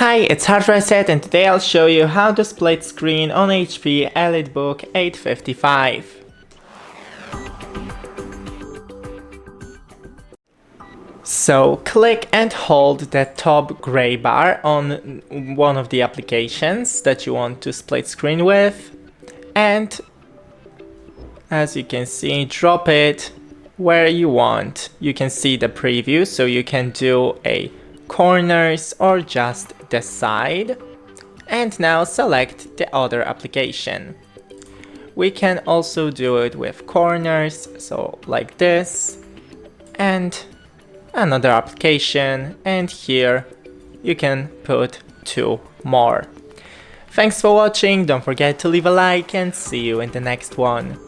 Hi, it's Hard Reset, and today I'll show you how to split screen on HP ELITEBOOK 855. So click and hold the top gray bar on one of the applications that you want to split screen with, and as you can see, drop it where you want. You can see the preview, so you can do a corners or just the side, and now select the other application. We can also do it with corners, so like this, and another application, and here you can put 2 more. Thanks for watching, don't forget to leave a like, and see you in the next one.